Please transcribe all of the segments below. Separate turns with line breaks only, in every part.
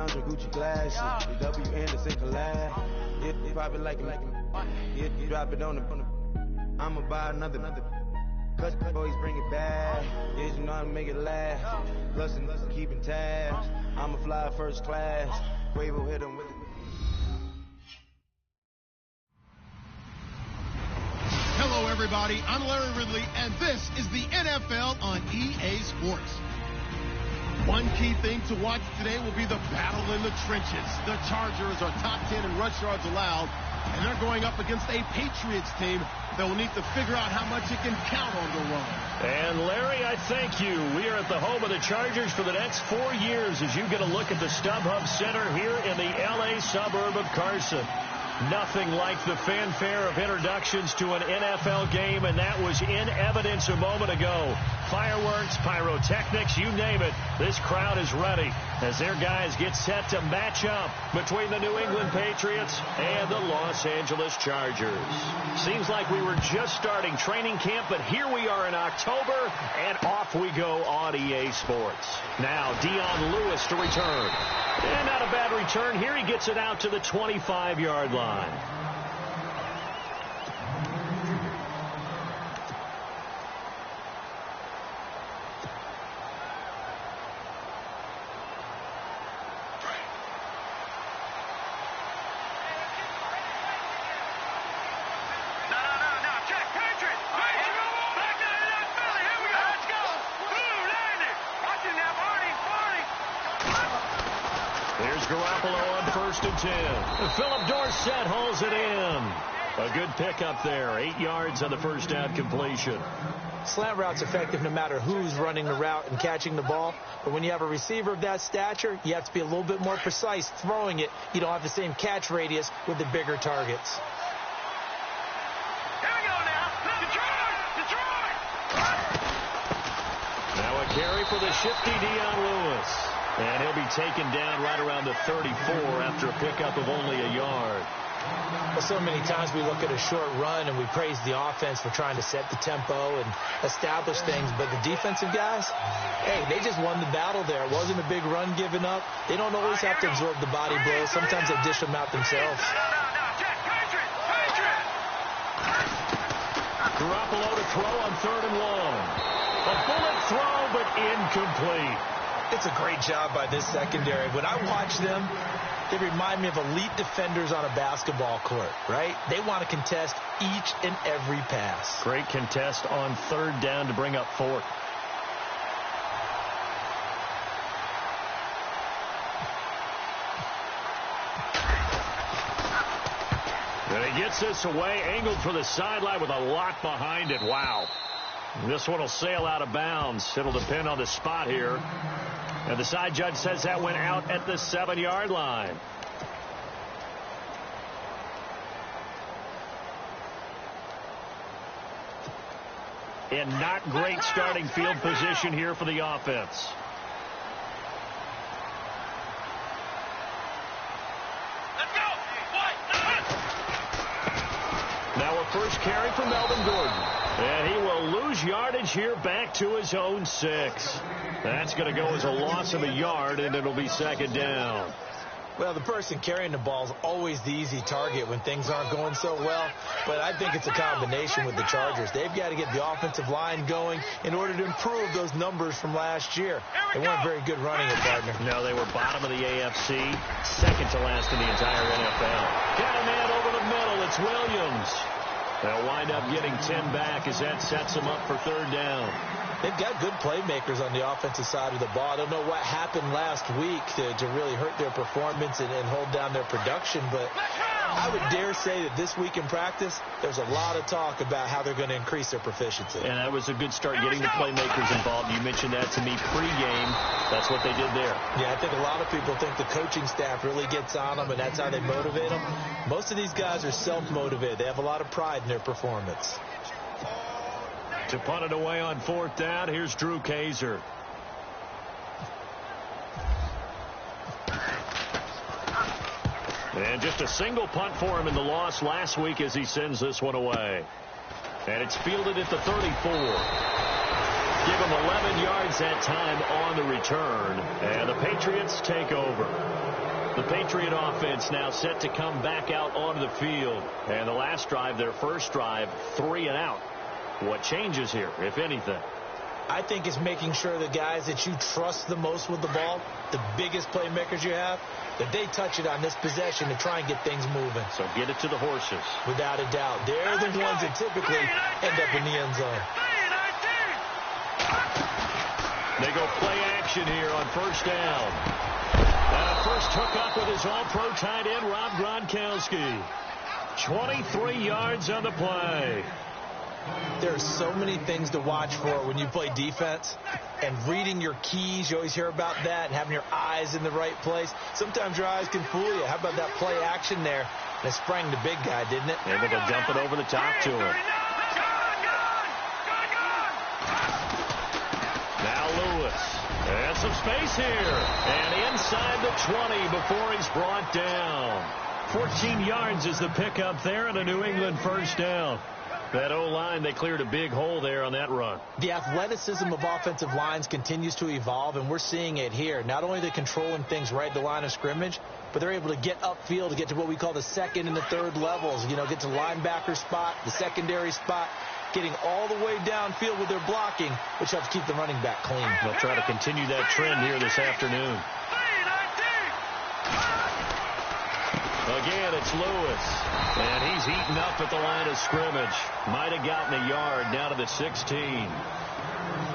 lounge or Gucci glasses. The W Anderson collab. It pop it like it drop it on the. I'ma buy another. Cause boys bring it back. Yeah, you know how to make it last. Plus and keeping tabs. I'ma fly first class. Quavo hit him with it.
Hello, everybody. I'm Larry Ridley, and this is the NFL on EA Sports. One key thing to watch today will be the battle in the trenches. The Chargers are top 10 in rush yards allowed, and they're going up against a Patriots team that will need to figure out how much it can count on the run.
And, Larry, I thank you. We are at the home of the Chargers for the next 4 years as you get a look at the StubHub Center here in the L.A. suburb of Carson. Nothing like the fanfare of introductions to an NFL game, and that was in evidence a moment ago. Fireworks, pyrotechnics, you name it. This crowd is ready as their guys get set to match up between the New England Patriots and the Los Angeles Chargers. Seems like we were just starting training camp, but here we are in October, and off we go on EA Sports. Now, Dion Lewis to return. And not a bad return. Here he gets it out to the 25-yard line. Philip Dorsett holds it in. A good pickup there. 8 yards on the first down completion.
Slant route's effective no matter who's running the route and catching the ball. But when you have a receiver of that stature, you have to be a little bit more precise throwing it. You don't have the same catch radius with the bigger targets.
Here we go now. Detroit!
Now a carry for the shifty Dion Lewis. And he'll be taken down right around the 34 after a pickup of only a yard.
Well, so many times we look at a short run and we praise the offense for trying to set the tempo and establish things. But the defensive guys, hey, they just won the battle there. It wasn't a big run given up. They don't always have to absorb the body blows. Sometimes they dish them out themselves.
Garoppolo to throw on 3rd and long. A bullet throw, but incomplete.
It's a great job by this secondary. When I watch them, they remind me of elite defenders on a basketball court, right? They want to contest each and every pass.
Great contest on 3rd down to bring up 4th. And he gets this away, angled for the sideline with a lot behind it. Wow. This one will sail out of bounds. It'll depend on the spot here. And the side judge says that went out at the 7-yard line. And not great starting field position here for the offense.
Let's go.
Now a first carry for Melvin Gordon. And he will lose yardage here back to his own 6. That's going to go as a loss of a yard, and it'll be 2nd down.
Well, the person carrying the ball is always the easy target when things aren't going so well. But I think it's a combination with the Chargers. They've got to get the offensive line going in order to improve those numbers from last year. They weren't very good running it, partner.
No, they were bottom of the AFC, 2nd to last in the entire NFL. Got a man over the middle. It's Williams. They'll wind up getting 10 back as that sets them up for 3rd down.
They've got good playmakers on the offensive side of the ball. I don't know what happened last week to really hurt their performance and hold down their production, but I would dare say that this week in practice, there's a lot of talk about how they're going to increase their proficiency.
And that was a good start getting the playmakers involved. You mentioned that to me pregame. That's what they did there.
Yeah, I think a lot of people think the coaching staff really gets on them, and that's how they motivate them. Most of these guys are self-motivated. They have a lot of pride in their performance.
To punt it away on 4th down, here's Drew Kaiser. And just a single punt for him in the loss last week as he sends this one away. And it's fielded at the 34. Give him 11 yards that time on the return, and the Patriots take over. The Patriot offense now set to come back out onto the field. And the last drive, their first drive, 3 and out. What changes here, if anything?
I think it's making sure the guys that you trust the most with the ball, the biggest playmakers you have, that they touch it on this possession to try and get things moving.
So get it to the horses.
Without a doubt. They're the ones that typically end up in the end zone.
They go play action here on first down. And a first hookup with his all-pro tight end, Rob Gronkowski. 23 yards on the play.
There are so many things to watch for when you play defense. And reading your keys, you always hear about that, and having your eyes in the right place. Sometimes your eyes can fool you. How about that play action there? And it sprang the big guy, didn't it?
Able to dump it over the top to him. Now Lewis. And some space here. And inside the 20 before he's brought down. 14 yards is the pickup there and a New England first down. That O-line, they cleared a big hole there on that run.
The athleticism of offensive lines continues to evolve, and we're seeing it here. Not only are they controlling things right at the line of scrimmage, but they're able to get upfield to get to what we call the second and the third levels. You know, get to linebacker spot, the secondary spot, getting all the way downfield with their blocking, which helps keep the running back clean.
They'll try to continue that trend here this afternoon. Again, it's Lewis. And he's eaten up at the line of scrimmage. Might have gotten a yard down to the 16.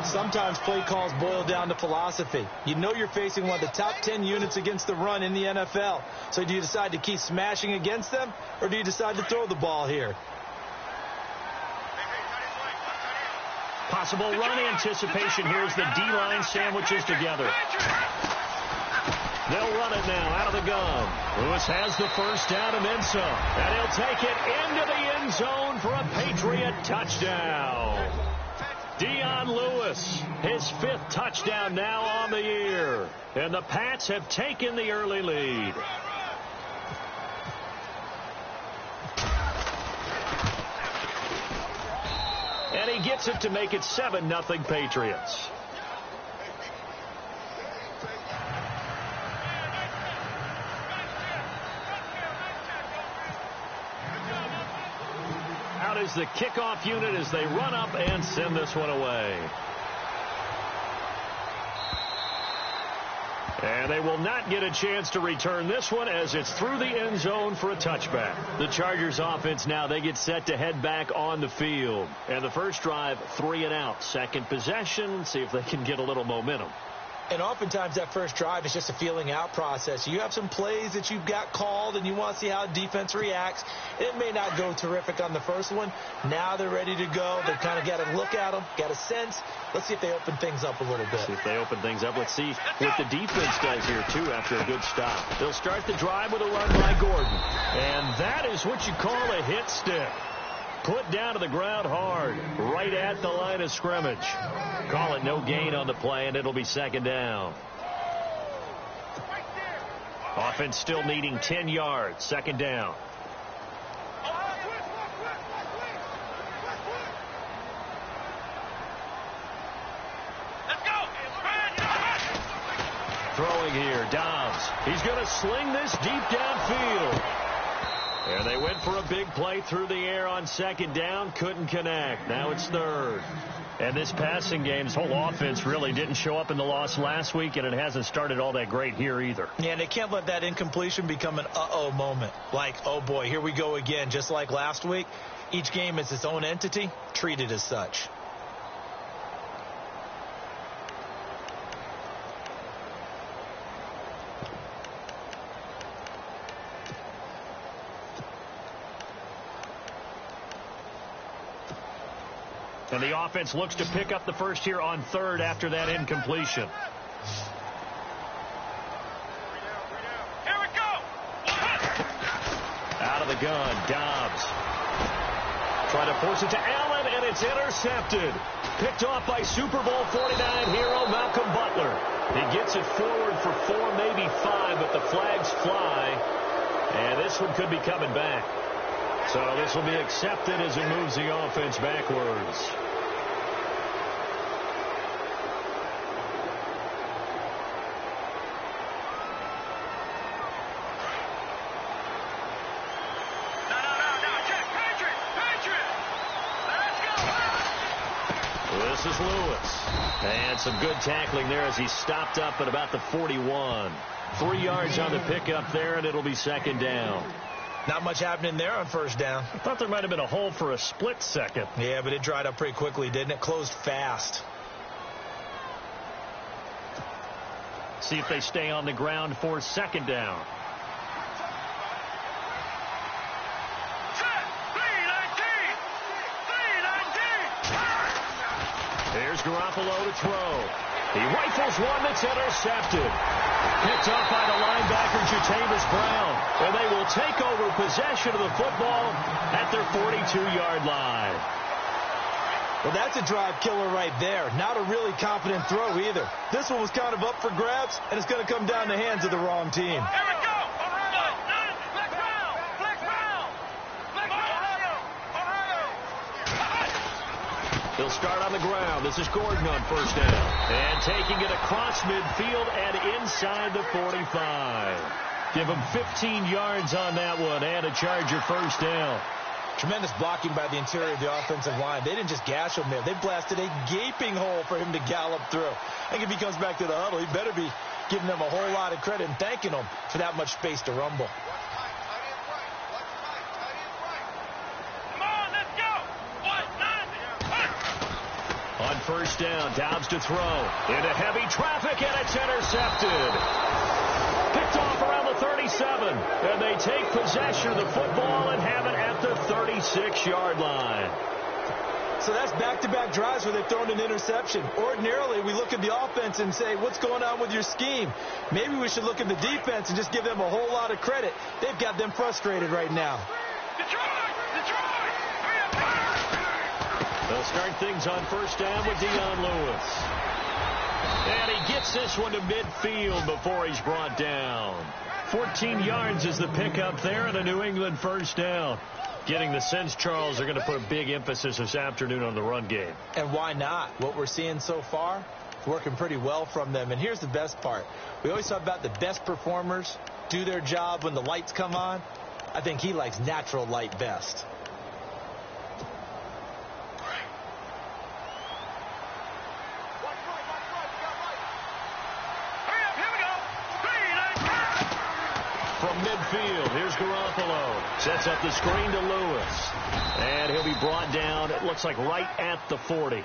Sometimes play calls boil down to philosophy. You know you're facing one of the top 10 units against the run in the NFL. So do you decide to keep smashing against them, or do you decide to throw the ball here?
Possible run anticipation here as the D-line sandwiches together. They'll run it now out of the gun. Lewis has the first down and then some. And he'll take it into the end zone for a Patriot touchdown. Dion Lewis, his 5th touchdown now on the year. And the Pats have taken the early lead. And he gets it to make it 7-0 Patriots. Out is the kickoff unit as they run up and send this one away. And they will not get a chance to return this one as it's through the end zone for a touchback. The Chargers offense now, they get set to head back on the field. And the first drive, 3 and out. Second possession, see if they can get a little momentum.
And oftentimes that first drive is just a feeling out process. You have some plays that you've got called and you want to see how defense reacts. It may not go terrific on the first one. Now they're ready to go. They've kind of got to look at them, got a sense. Let's see if they open things up a little bit.
See if they open things up. Let's see what the defense does here, too, after a good stop. They'll start the drive with a run by Gordon. And that is what you call a hit stick. Put down to the ground hard, right at the line of scrimmage. Call it no gain on the play, and it'll be second down. Offense still needing 10 yards. Second down.
Let's go.
Throwing here, Dobbs. He's going to sling this deep downfield. And they went for a big play through the air on second down. Couldn't connect. Now it's third. And this passing game, this whole offense really didn't show up in the loss last week, and it hasn't started all that great here either.
Yeah, and they can't let that incompletion become an uh-oh moment. Like, oh, boy, here we go again. Just like last week, each game is its own entity, treated as such.
And the offense looks to pick up the first here on third after that incompletion.
Here we go.
Out of the gun, Dobbs. Trying to force it to Allen, and it's intercepted. Picked off by Super Bowl 49 hero Malcolm Butler. He gets it forward for 4, maybe 5, but the flags fly. And this one could be coming back. So this will be accepted as it moves the offense backwards. is Lewis. And some good tackling there as he stopped up at about the 41. 3 yards on the pickup there, and it'll be second down.
Not much happening there on first down.
I thought there might have been a hole for a split second.
Yeah, but it dried up pretty quickly, didn't it? Closed fast.
See if they stay on the ground for second down. Here's Garoppolo to throw. He rifles one that's intercepted. Picked up by the linebacker, Jatavis Brown. And they will take over possession of the football at their 42-yard line.
Well, that's a drive killer right there. Not a really confident throw either. This one was kind of up for grabs, and it's going to come down the hands of the wrong team.
Here we go.
They'll start on the ground. This is Gordon on first down. And taking it across midfield and inside the 45. Give him 15 yards on that one and a Charger first down.
Tremendous blocking by the interior of the offensive line. They didn't just gash him there. They blasted a gaping hole for him to gallop through. I think if he comes back to the huddle, he better be giving them a whole lot of credit and thanking them for that much space to rumble.
On first down, Dobbs to throw. Into heavy traffic, and it's intercepted. Picked off around the 37. And they take possession of the football and have it at the 36-yard line.
So that's back-to-back drives where they've thrown an interception. Ordinarily, we look at the offense and say, what's going on with your scheme? Maybe we should look at the defense and just give them a whole lot of credit. They've got them frustrated right now.
They'll start things on first down with Dion Lewis. And he gets this one to midfield before he's brought down. 14 yards is the pickup there and a New England first down. Getting the sense, Charles, they're going to put a big emphasis this afternoon on the run game.
And why not? What we're seeing so far, it's working pretty well from them. And here's the best part. We always talk about the best performers do their job when the lights come on. I think he likes natural light best.
From midfield, here's Garoppolo. Sets up the screen to Lewis. And he'll be brought down, it looks like right at the 40.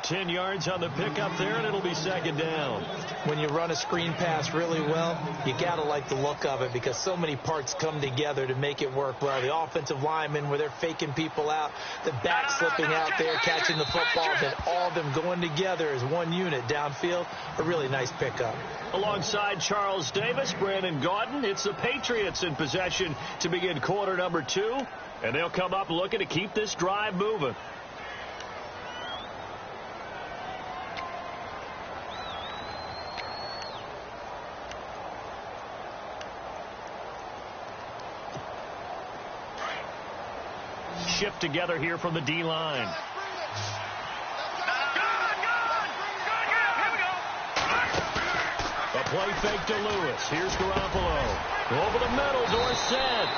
10 yards on the pickup there, and it'll be second down.
When you run a screen pass really well, you got to like the look of it because so many parts come together to make it work well. The offensive linemen, where they're faking people out, the back slipping out there, catching the football, then all of them going together as one unit downfield. A really nice pickup.
Alongside Charles Davis, Brandon Gaudin, it's the Patriots in possession to begin quarter number 2, and they'll come up looking to keep this drive moving. Shift together here from the D-line. A play fake to Lewis. Here's Garoppolo. Over the middle, Dorsett.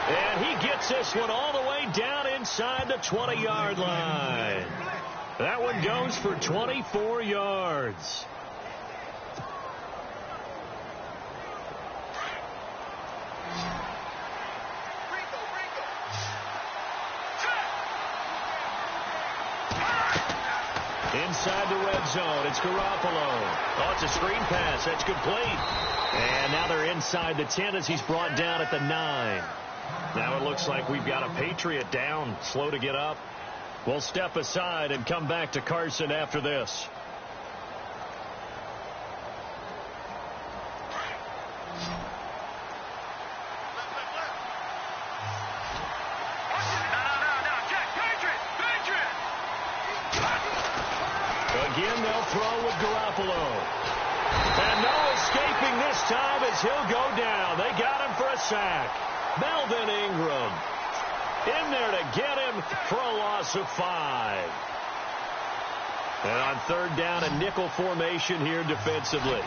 And he gets this one all the way down inside the 20-yard line. That one goes for 24 yards. Inside the red zone, it's Garoppolo. Oh, it's a screen pass. That's complete. And now they're inside the 10 as he's brought down at the 9. Now it looks like we've got a Patriot down, slow to get up. We'll step aside and come back to Carson after this. Again, they'll throw with Garoppolo. And no escaping this time as he'll go down. They got him for a sack. Melvin Ingram in there to get him for a loss of 5. And on third down, a nickel formation here defensively.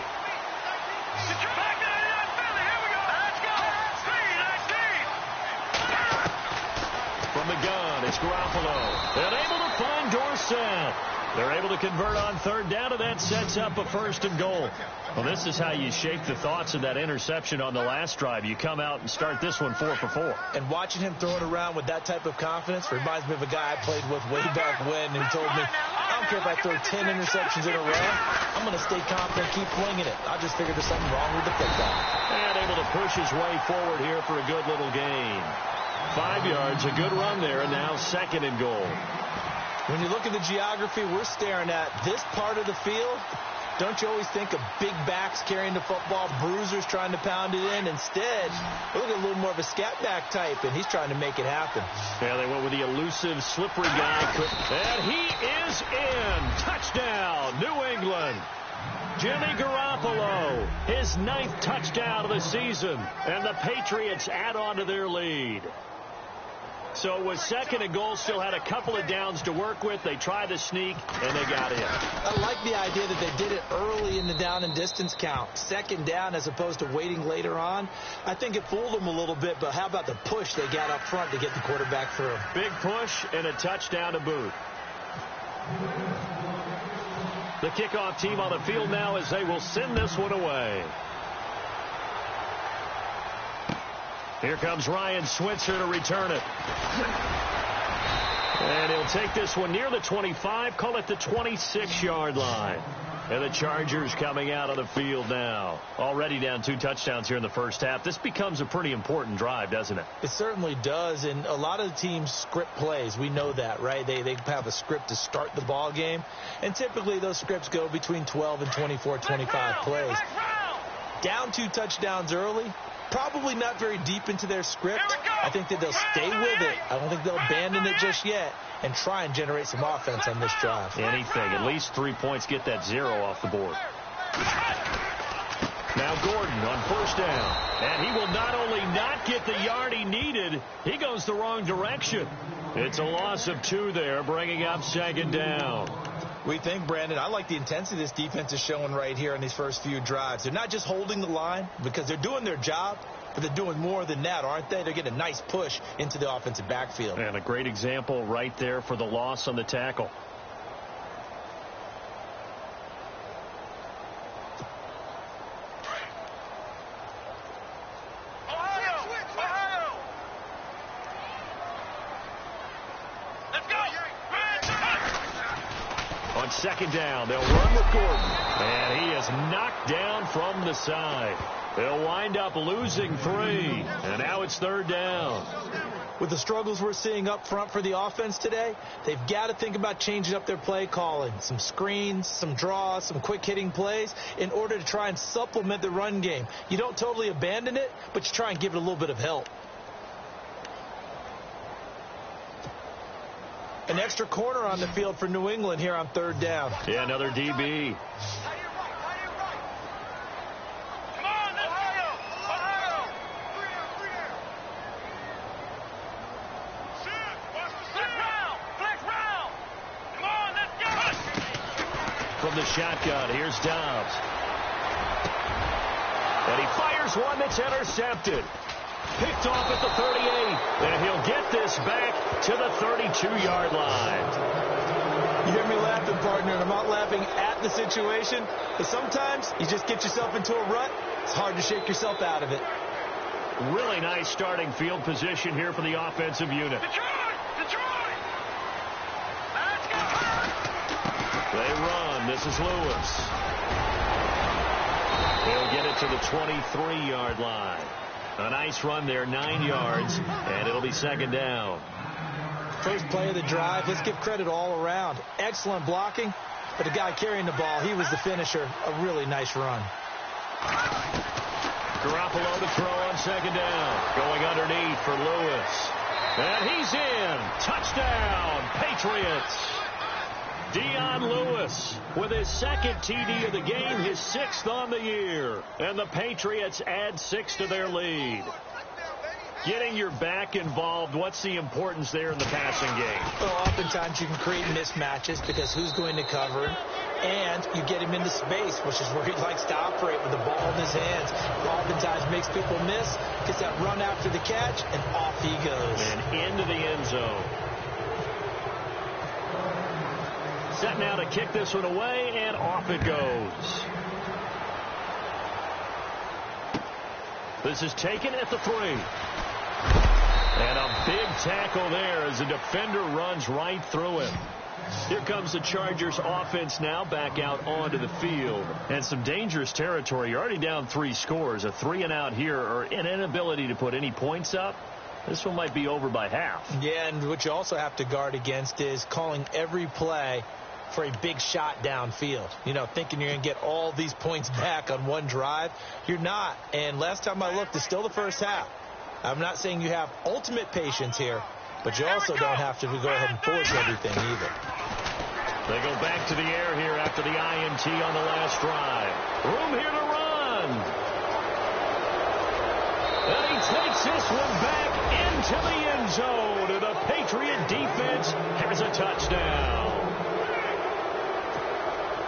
From the gun, it's Garoppolo. And able to find Dorsett. They're able to convert on third down, and that sets up a 1st and goal. Well, this is how you shake the thoughts of that interception on the last drive. You come out and start this one 4 for 4.
And watching him throw it around with that type of confidence reminds me of a guy I played with way back when who told me, I don't care if I throw 10 interceptions in a row, I'm going to stay confident, keep flinging it. I just figured there's something wrong with the football.
And able to push his way forward here for a good little gain. 5 yards, a good run there, and now 2nd and goal.
When you look at the geography we're staring at, this part of the field, don't you always think of big backs carrying the football, bruisers trying to pound it in? Instead, look at a little more of a scat back type, and he's trying to make it happen.
Yeah, they went with the elusive, slippery guy. And he is in. Touchdown, New England. Jimmy Garoppolo, his 9th touchdown of the season, and the Patriots add on to their lead. So it was 2nd and goal, still had a couple of downs to work with. They tried to sneak, and they got in.
I like the idea that they did it early in the down and distance count. 2nd down as opposed to waiting later on. I think it fooled them a little bit, but how about the push they got up front to get the quarterback through?
Big push and a touchdown to boot. The kickoff team on the field now as they will send this one away. Here comes Ryan Switzer to return it. And he'll take this one near the 25, call it the 26-yard line. And the Chargers coming out of the field now. Already down 2 touchdowns here in the first half. This becomes a pretty important drive, doesn't it?
It certainly does, and a lot of the teams script plays. We know that, right? They have a script to start the ball game, and typically those scripts go between 12 and 24, 25 plays. Down 2 touchdowns early, probably not very deep into their script. I think that they'll stay with it. I don't think they'll abandon it just yet and try and generate some offense on this drive.
Anything. At least 3 points, get that 0 off the board. Now Gordon on 1st down. And he will not only not get the yard he needed, he goes the wrong direction. It's a loss of 2 there, bringing up 2nd down.
We think, Brandon, I like the intensity this defense is showing right here in these first few drives. They're not just holding the line because they're doing their job, but they're doing more than that, aren't they? They're getting a nice push into the offensive backfield.
And a great example right there for the loss on the tackle. On 2nd down, they'll run with Gordon. And he is knocked down from the side. They'll wind up losing 3. And now it's 3rd down.
With the struggles we're seeing up front for the offense today, they've got to think about changing up their play calling. Some screens, some draws, some quick-hitting plays in order to try and supplement the run game. You don't totally abandon it, but you try and give it a little bit of help. An extra corner on the field for New England here on 3rd down.
Yeah, another DB. From the shotgun, here's Dobbs. And he fires one that's intercepted. Picked off at the 38, and he'll get this back to the 32-yard line.
You hear me laughing, partner, and I'm not laughing at the situation, but sometimes you just get yourself into a rut. It's hard to shake yourself out of it.
Really nice starting field position here for the offensive unit.
Detroit! Let's go!
They run. This is Lewis. He'll get it to the 23-yard line. A nice run there, 9 yards, and it'll be 2nd down.
First play of the drive, let's give credit all around. Excellent blocking, but the guy carrying the ball, he was the finisher. A really nice run.
Garoppolo to throw on 2nd down. Going underneath for Lewis. And he's in. Touchdown, Patriots. Dion Lewis with his 2nd TD of the game, his 6th on the year. And the Patriots add 6 to their lead. Getting your back involved, what's the importance there in the passing game?
Well, oftentimes you can create mismatches because who's going to cover him? And you get him into space, which is where he likes to operate with the ball in his hands. Oftentimes makes people miss, gets that run after the catch, and off he goes.
And into the end zone. Set now to kick this one away, and off it goes. This is taken at the 3. And a big tackle there as the defender runs right through him. Here comes the Chargers offense now back out onto the field. And some dangerous territory. You're already down 3 scores. A 3-and-out here, or an inability to put any points up. This one might be over by half. Yeah, and what you also have to guard against is calling every play for a big shot downfield. You know, thinking you're going to get all these points back on one drive. You're not. And last time I looked, it's still the first half. I'm not saying you have ultimate patience here, but you also don't have to go ahead and force everything either. They go back to the air here after the INT on the last drive. Room here to run. And he takes this one back into the end zone. And the Patriot defense has a touchdown.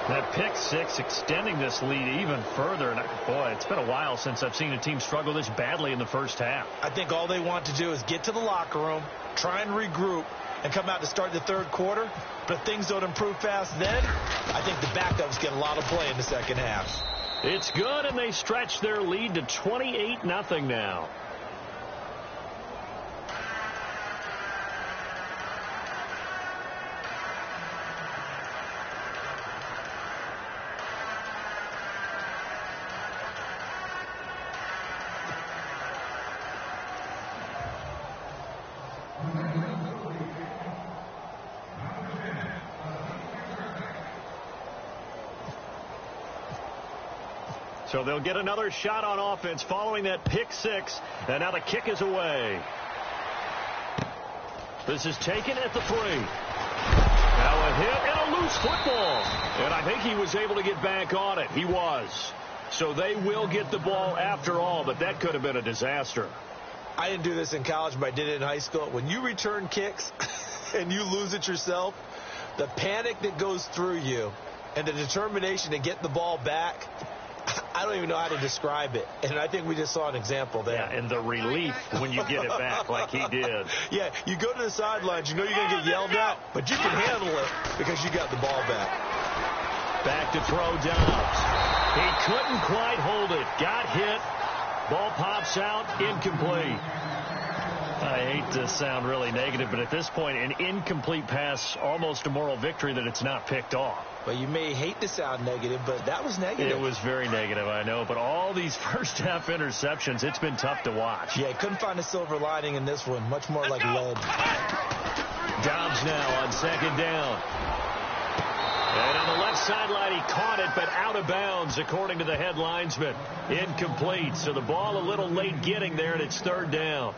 That pick 6 extending this lead even further. And boy, it's been a while since I've seen a team struggle this badly in the first half. I think all they want to do is get to the locker room, try and regroup, and come out to start the third quarter. But if things don't improve fast then, I think the backups get a lot of play in the second half. It's good, and they stretch their lead to 28-0 now. So they'll get another shot on offense following that pick 6. And now the kick is away. This is taken at the 3. Now a hit and a loose football. And I think he was able to get back on it. He was. So they will get the ball after all, but that could have been a disaster. I didn't do this in college, but I did it in high school. When you return kicks and you lose it yourself, the panic that goes through you and the determination to get the ball back, I don't even know how to describe it. And I think we just saw an example there. Yeah, and the relief when you get it back like he did. Yeah, you go to the sidelines, you know you're going to get yelled at, but you can handle it because you got the ball back. Back to throw Dobbs. He couldn't quite hold it. Got hit. Ball pops out. Incomplete. I hate to sound really negative, but at this point, an incomplete pass, almost a moral victory that it's not picked off. Well, you may hate to sound negative, but that was negative. It was very negative, I know. But all these first-half interceptions, it's been tough to watch. Yeah, couldn't find a silver lining in this one. Much more like lead. Dobbs now on second down. And on the left sideline, he caught it, but out of bounds, according to the head linesman. Incomplete. So the ball a little late getting there, and it's third down.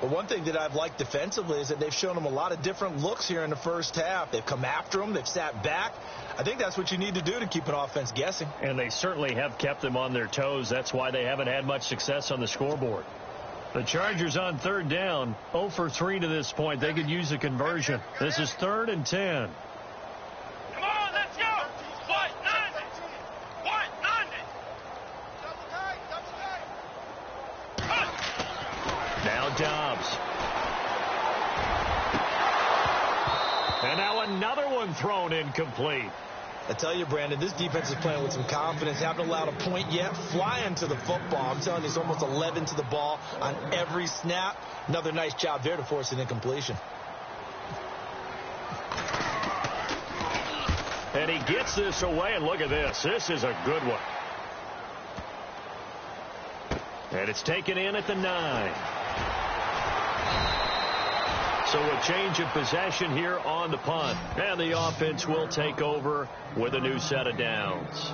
Well, one thing that I've liked defensively is that they've shown them a lot of different looks here in the first half. They've come after them. They've sat back. I think that's what you need to do to keep an offense guessing. And they certainly have kept them on their toes. That's why they haven't had much success on the scoreboard. The Chargers on third down, 0 for 3 to this point. They could use a conversion. This is 3rd and 10.
Come on, let's go. What? 90. What? 90.
Now Dobbs. And now another one thrown incomplete. I tell you, Brandon, this defense is playing with some confidence. Haven't allowed a point yet. Flying to the football. I'm telling you, it's almost 11 to the ball on every snap. Another nice job there to force an incompletion. And he gets this away, and look at this. This is a good one. And it's taken in at the 9. So a change of possession here on the punt. And the offense will take over with a new set of downs.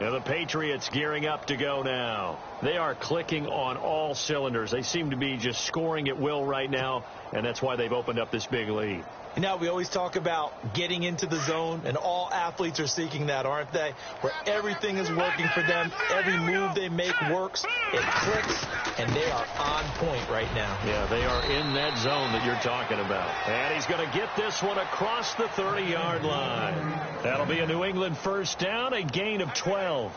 Now the Patriots gearing up to go now. They are clicking on all cylinders. They seem to be just scoring at will right now, and that's why they've opened up this big lead. You know, we always talk about getting into the zone, and all athletes are seeking that, aren't they? Where everything is working for them. Every move they make works. It clicks, and they are on point right now. Yeah, they are in that zone that you're talking about. And he's going to get this one across the 30-yard line. That'll be a New England first down, a gain of 12.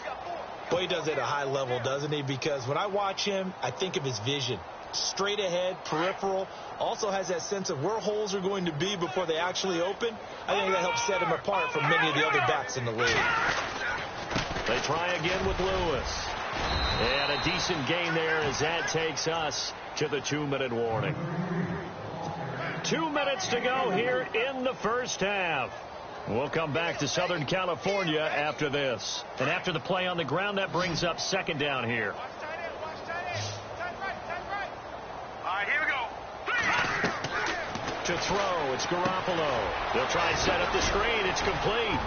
Well, he does it at a high level, doesn't he? Because when I watch him, I think of his vision. Straight ahead, peripheral, also has that sense of where holes are going to be before they actually open. I think that helps set him apart from many of the other backs in the league.
They try again with Lewis. And a decent gain there as that takes us to the 2-minute warning. 2 minutes to go here in the first half. We'll come back to Southern California after this. And after the play on the ground, that brings up second down here.
All right, here we go.
To throw, it's Garoppolo. They'll try and set up the screen. It's complete.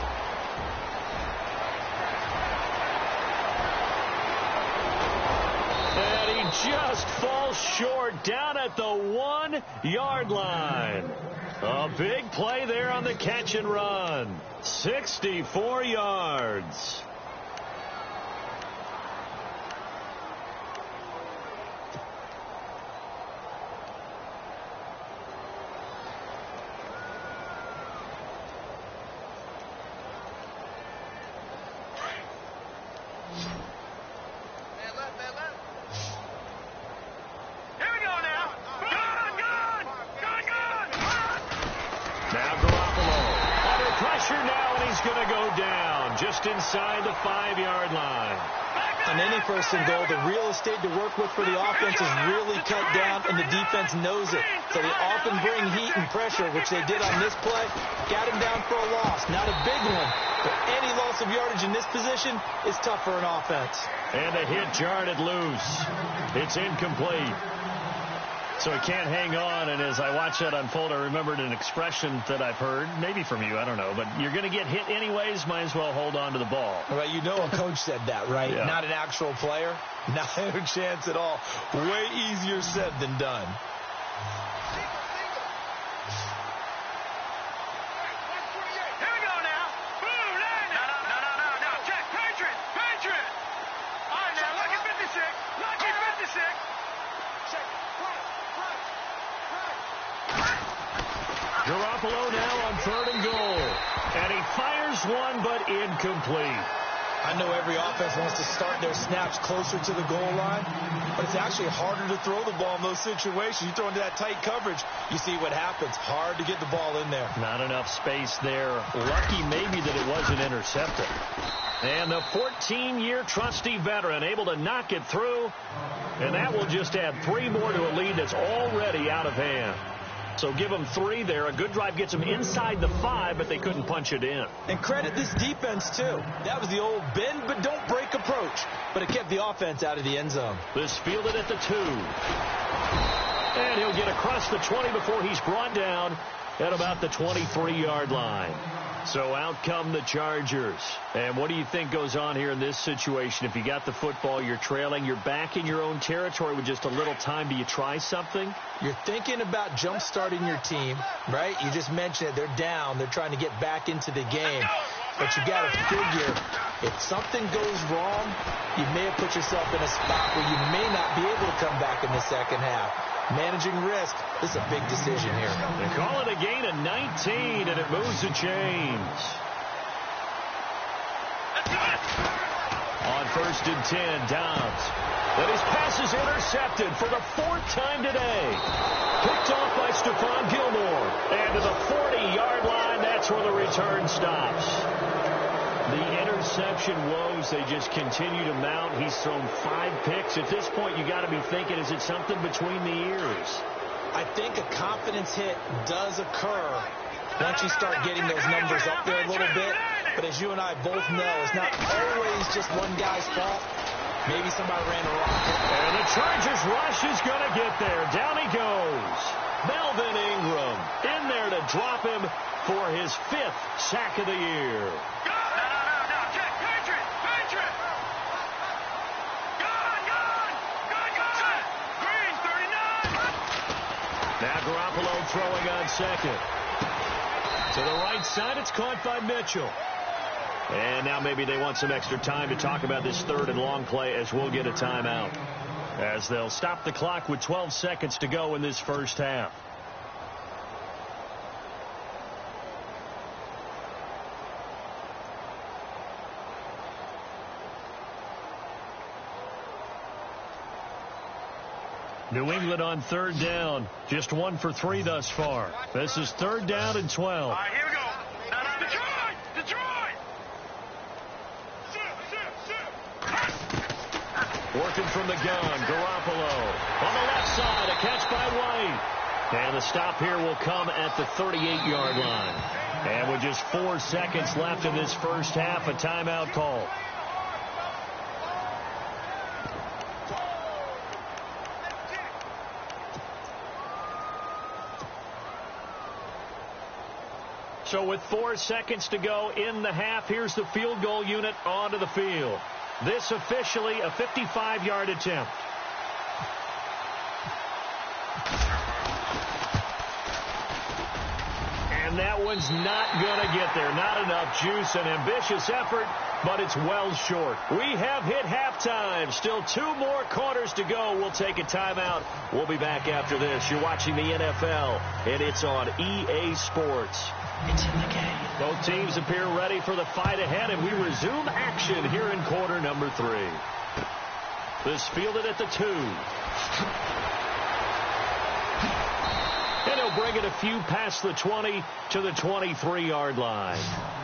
And he just falls short down at the 1-yard line. A big play there on the catch and run. 64 yards. Inside the 5-yard line.
On any first and goal, the real estate to work with for the offense is really cut down, and the defense knows it. So they often bring heat and pressure, which they did on this play. Got him down for a loss. Not a big one, but any loss of yardage in this position is tough for an offense.
And the hit jarred it loose. It's incomplete. So he can't hang on, and as I watch that unfold, I remembered an expression that I've heard, maybe from you, I don't know, but you're going to get hit anyways, might as well hold on to the ball.
Well, you know a coach said that, right?
Yeah.
Not an actual player. Not a chance at all. Way easier said than done.
Here we go now. Boom, no. Check, Patriot. All right, now, lucky 56. Check.
Garoppolo now on 3rd and goal. And he fires one, but incomplete.
I know every offense wants to start their snaps closer to the goal line, but it's actually harder to throw the ball in those situations. You throw into that tight coverage, you see what happens. Hard to get the ball in there.
Not enough space there. Lucky maybe that it wasn't intercepted. And the 14-year trusty veteran able to knock it through. And that will just add 3 more to a lead that's already out of hand. So give them 3 there. A good drive gets them inside the 5, but they couldn't punch it in.
And credit this defense, too. That was the old bend but don't break approach. But it kept the offense out of the end zone.
This fielded at the 2. And he'll get across the 20 before he's brought down at about the 23-yard line. So out come the Chargers. And what do you think goes on here in this situation? If you got the football, you're trailing, you're back in your own territory with just a little time. Do you try something?
You're thinking about jump-starting your team, right? You just mentioned it. They're down. They're trying to get back into the game. But you got to figure, if something goes wrong, you may have put yourself in a spot where you may not be able to come back in the second half. Managing risk, this is a big decision here.
They call it a gain of 19, and it moves the chains. On 1st and 10, Dobbs. But his pass is intercepted for the 4th time today. Picked off by Stephon Gilmore. And to the 40-yard line, that's where the return stops. The interception woes, they just continue to mount. He's thrown 5 picks. At this point, you got to be thinking, is it something between the ears?
I think a confidence hit does occur once you start getting those numbers up there a little bit. But as you and I both know, it's not always just one guy's fault. Maybe somebody ran a rock.
And the Chargers rush is going to get there. Down he goes. Melvin Ingram in there to drop him for his 5th sack of the year. Now Garoppolo throwing on 2nd. To the right side, it's caught by Mitchell. And now maybe they want some extra time to talk about this 3rd and long play as we'll get a timeout. As they'll stop the clock with 12 seconds to go in this first half. New England on third down. Just 1 for 3 thus far. This is 3rd down and 12.
All right, here we go. Detroit! Detroit!
Working from the gun, Garoppolo. On the left side, a catch by White. And the stop here will come at the 38-yard line. And with just 4 seconds left in this first half, a timeout call. So with 4 seconds to go in the half, here's the field goal unit onto the field. This officially a 55-yard attempt. And that one's not going to get there. Not enough juice. An ambitious effort, but it's well short. We have hit halftime. Still 2 more quarters to go. We'll take a timeout. We'll be back after this. You're watching the NFL, and it's on EA Sports.
It's in the game.
Both teams appear ready for the fight ahead, and we resume action here in quarter number 3. This fielded at the 2. And he'll bring it a few past the 20 to the 23-yard line.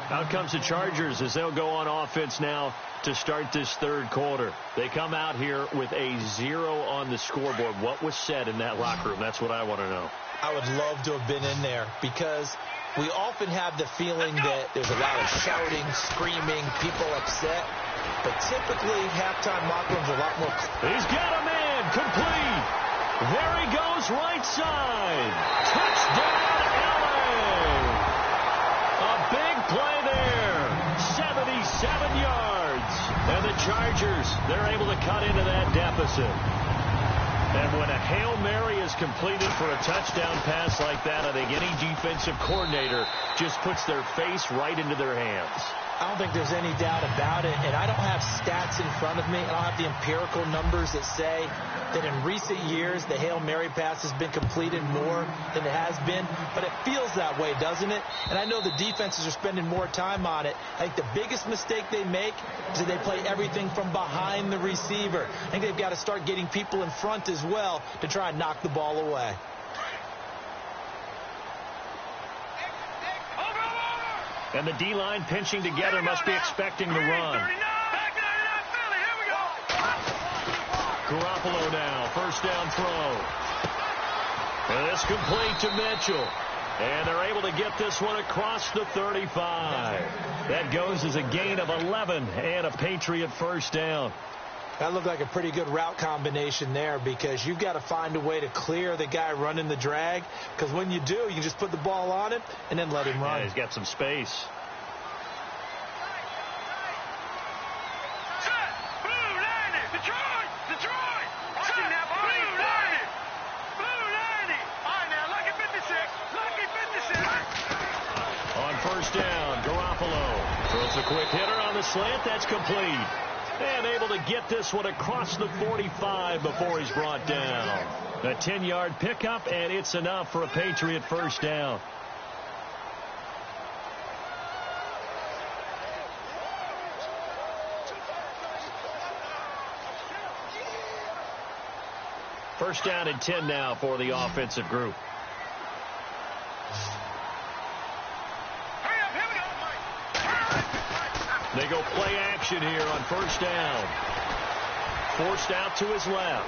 Out comes the Chargers as they'll go on offense now to start this 3rd quarter. They come out here with a 0 on the scoreboard. What was said in that locker room? That's what I want to know.
I would love to have been in there because we often have the feeling that there's a lot of shouting, screaming, people upset. But typically, halftime locker rooms are a lot more.
He's got a man, complete. There he goes, right side. Touchdown, LA. A big play there. 77 yards. And the Chargers, they're able to cut into that deficit. And when a Hail Mary is completed for a touchdown pass like that, I think any defensive coordinator just puts their face right into their hands.
I don't think there's any doubt about it, and I don't have stats in front of me. I don't have the empirical numbers that say that in recent years the Hail Mary pass has been completed more than it has been, but it feels that way, doesn't it? And I know the defenses are spending more time on it. I think the biggest mistake they make is that they play everything from behind the receiver. I think they've got to start getting people in front as well to try and knock the ball away.
And the D-line pinching together must be expecting the run. Garoppolo now, first down throw. And it's complete to Mitchell. And they're able to get this one across the 35. That goes as a gain of 11 and a Patriot first down.
That looked like a pretty good route combination there because you've got to find a way to clear the guy running the drag, because when you do, you can just put the ball on him and then let him run.
Yeah, he's got some space. On first down, Garoppolo throws a quick hitter on the slant. That's complete. And able to get this one across the 45 before he's brought down. A 10-yard pickup, and it's enough for a Patriot first down. First down and 10 now for the offensive group. They go play action here on first down. Forced out to his left.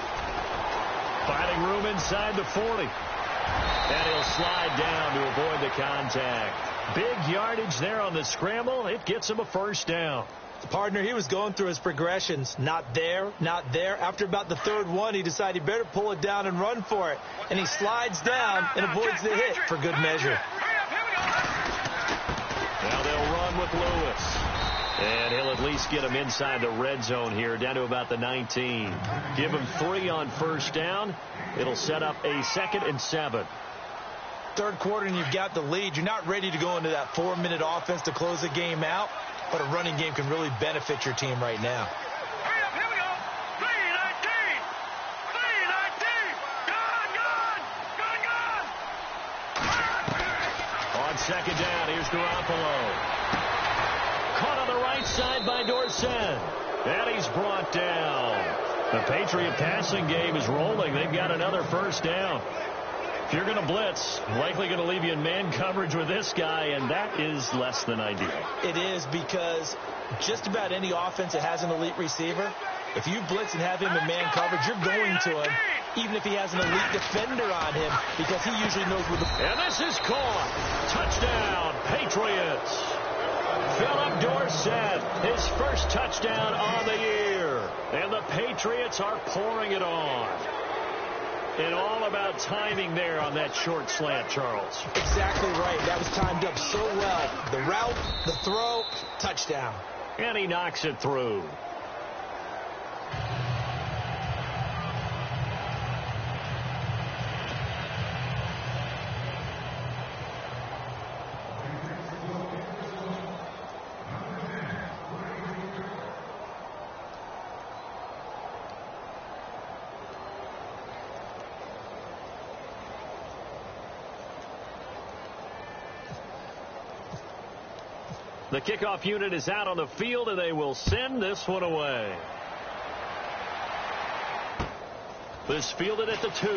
Finding room inside the 40. And he'll slide down to avoid the contact. Big yardage there on the scramble. It gets him a first down.
Partner, he was going through his progressions. Not there, not there. After about the 3rd one, he decided he better pull it down and run for it. And he slides down and avoids the hit for good measure.
Now they'll run with Lewis. And he'll at least get him inside the red zone here, down to about the 19. Give him 3 on first down. It'll set up a 2nd and 7.
3rd quarter and you've got the lead. You're not ready to go into that 4-minute offense to close the game out, but a running game can really benefit your team right now.
Here we go. 3-19. 3-19. Gun.
On second down, here's Garoppolo. Caught on the right side by Dorsett. And he's brought down. The Patriot passing game is rolling. They've got another first down. If you're going to blitz, likely going to leave you in man coverage with this guy, and that is less than ideal.
It is, because just about any offense that has an elite receiver, if you blitz and have him in man coverage, you're going to him, even if he has an elite defender on him, because he usually knows where the...
And this is caught. Touchdown, Patriots. Philip Dorsett, his first touchdown on the year. And the Patriots are pouring it on. And all about timing there on that short slant, Charles.
Exactly right. That was timed up so well. The route, the throw, touchdown.
And he knocks it through. The kickoff unit is out on the field, and they will send this one away. This fielded at the 2.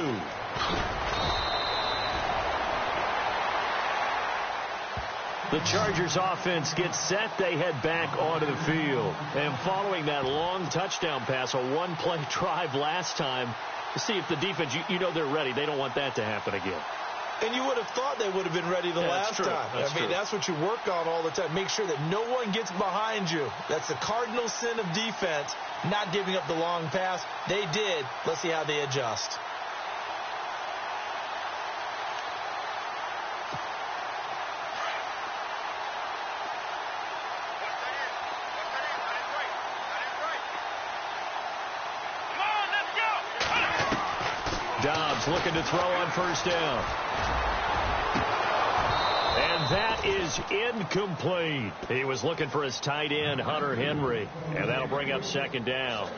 The Chargers offense gets set. They head back onto the field. And following that long touchdown pass, a one-play drive last time, to see if the defense, you know they're ready. They don't want that to happen again.
And you would have thought they would have been ready the last time. That's what you work on all the time. Make sure that no one gets behind you. That's the cardinal sin of defense, not giving up the long pass. They did. Let's see how they adjust.
Dobbs looking to throw on first down. And that is incomplete. He was looking for his tight end, Hunter Henry. And that'll bring up second down.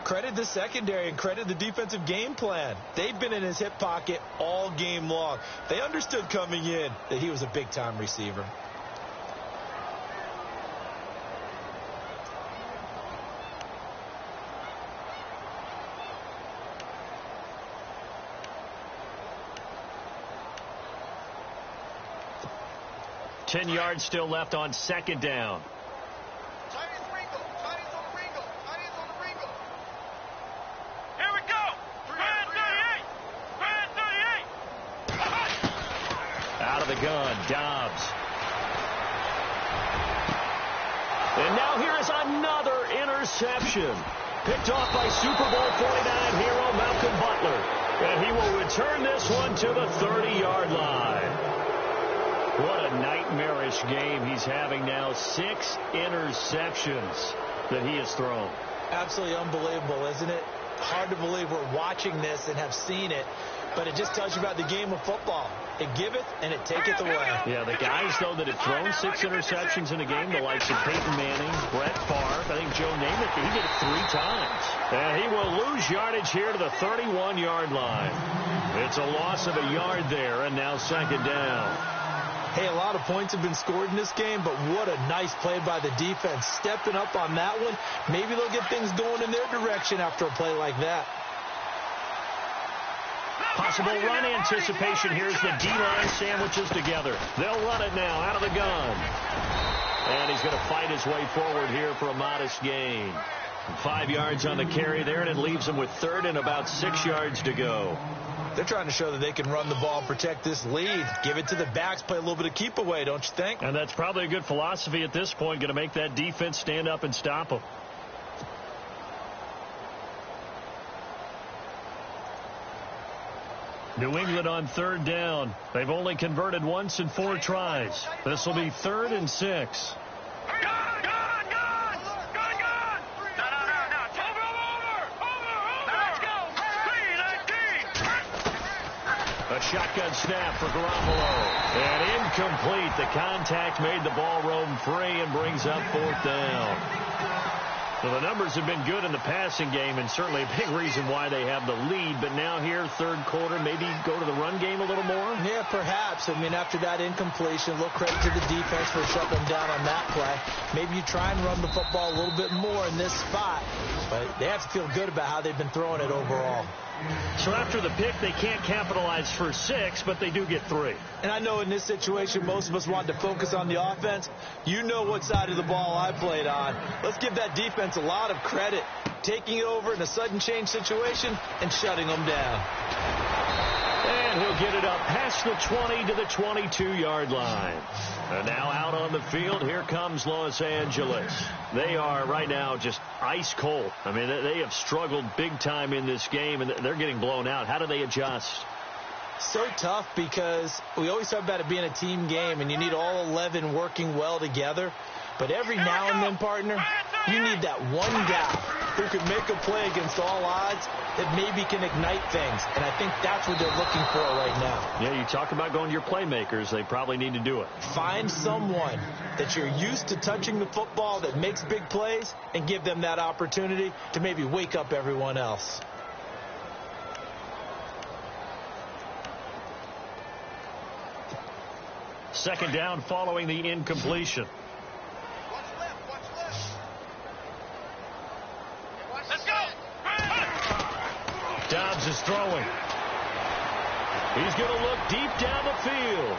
Credit the secondary and credit the defensive game plan. They've been in his hip pocket all game long. They understood coming in that he was a big-time receiver.
Ten yards still left on second down.
Here we go. 38.
Out of the gun, Dobbs. And now here is another interception. Picked off by Super Bowl 49 hero Malcolm Butler. And he will return this one to the 30-yard line. What a nightmarish game he's having now. 6 interceptions that he has thrown.
Absolutely unbelievable, isn't it? Hard to believe we're watching this and have seen it, but it just tells you about the game of football. It giveth and it taketh away.
Yeah, the guys, though, that have thrown 6 interceptions in a game, the likes of Peyton Manning, Brett Favre, I think Joe Namath, he did it 3 times. And he will lose yardage here to the 31-yard line. It's a loss of a yard there, and now second down.
Hey, a lot of points have been scored in this game, but what a nice play by the defense. Stepping up on that one. Maybe they'll get things going in their direction after a play like that.
Possible run anticipation. Here's the D-line sandwiches together. They'll run it now out of the gun. And he's going to fight his way forward here for a modest gain. 5 yards on the carry there, and it leaves him with third and about 6 yards to go.
They're trying to show that they can run the ball and protect this lead. Give it to the backs, play a little bit of keep away, don't you think?
And that's probably a good philosophy at this point, going to make that defense stand up and stop them. New England on third down. They've only converted once in 4 tries. This will be 3rd and 6. A shotgun snap for Garoppolo. And incomplete. The contact made the ball roam free and brings up 4th down. So the numbers have been good in the passing game, and certainly a big reason why they have the lead. But now here, third quarter, maybe go to the run game a little more?
Yeah, perhaps. I mean, after that incompletion, a little credit to the defense for shutting them down on that play. Maybe you try and run the football a little bit more in this spot. but they have to feel good about how they've been throwing it overall.
So after the pick, they can't capitalize for 6, but they do get 3.
And I know in this situation, most of us want to focus on the offense. You know what side of the ball I played on. Let's give that defense a lot of credit, taking it over in a sudden change situation and shutting them down.
And he'll get it up past the 20 to the 22-yard line. And now out on the field, here comes Los Angeles. They are right now just ice cold. I mean, they have struggled big time in this game, and they're getting blown out. How do they adjust?
So tough because we always talk about it being a team game, and you need all 11 working well together. But every now and then, partner, you need that one guy who can make a play against all odds that maybe can ignite things. And I think that's what they're looking for right now.
Yeah, you talk about going to your playmakers. They probably need to do it.
Find someone that you're used to touching the football that makes big plays and give them that opportunity to maybe wake up everyone else.
Second down following the incompletion.
Let's go.
Dobbs is throwing. He's going to look deep down the field.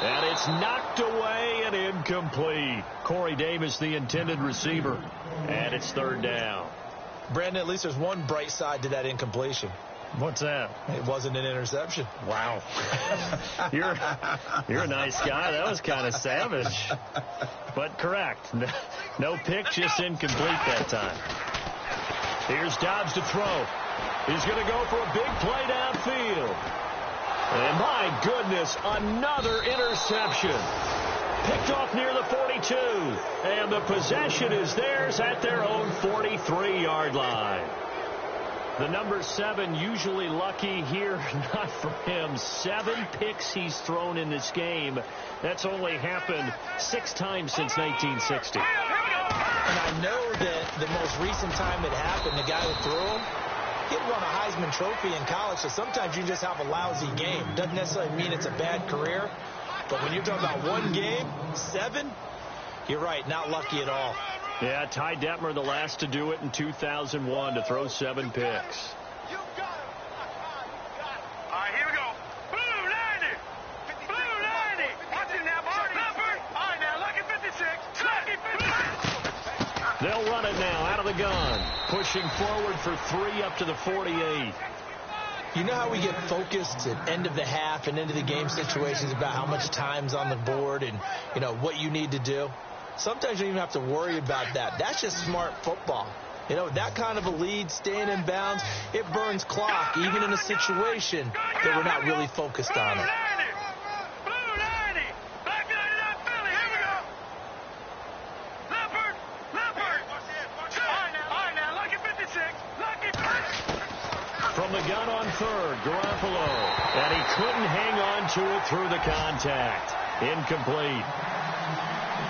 And it's knocked away and incomplete. Corey Davis, the intended receiver. And it's third down.
Brandon, at least there's one bright side to that incompletion.
What's that?
It wasn't an interception.
Wow. You're a nice guy. That was kind of savage. But correct. No pick, just incomplete that time. Here's Dobbs to throw. He's going to go for a big play downfield. And my goodness, another interception. Picked off near the 42. And the possession is theirs at their own 43-yard line. The number 7 usually lucky here, not for him. 7 picks he's thrown in this game. That's only happened 6 times since 1960.
And I know that the most recent time it happened, the guy who threw him, he had won a Heisman Trophy in college, so sometimes you just have a lousy game. Doesn't necessarily mean it's a bad career, but when you're talking about one game, 7, you're right, not lucky at all.
Yeah, Ty Detmer, the last to do it in 2001, to throw 7 picks.
All right, here we go. Blue 90. Blue 90. Watch it now, Marty. All right, now, lucky 56. Lucky 56.
They'll run it now out of the gun. Pushing forward for 3 up to the 48.
You know how we get focused at end of the half and into the game situations about how much time's on the board and, you know, what you need to do? Sometimes you don't even have to worry about that. That's just smart football. You know, that kind of a lead, staying in bounds, it burns clock, even in a situation that we're not really focused on it.
Blue 90. Black 99 Philly. Here we go. Leopard. All right, now, lucky 56. Lucky 56.
From the gun on third, Garoppolo. And he couldn't hang on to it through the contact. Incomplete.